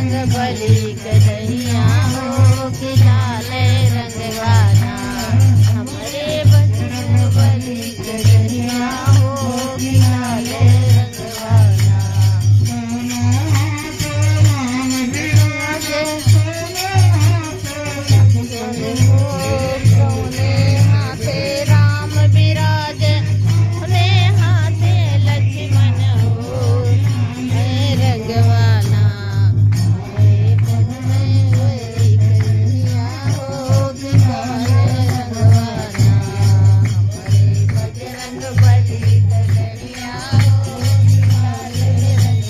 बली कन्हैया हो कि लाले रंगवाना, हमारे बजरंग बली कन्हैया हो कि लाले रंगवाना। सोने हाथे राम विराजे, सोने हाथे लक्ष्मण हो रंगवाना, हमारे बजरंग बली कन्हैया हो कि लाले रंगवाना, हमारे बजरंग बली कन्हैया हो कि लाले रंग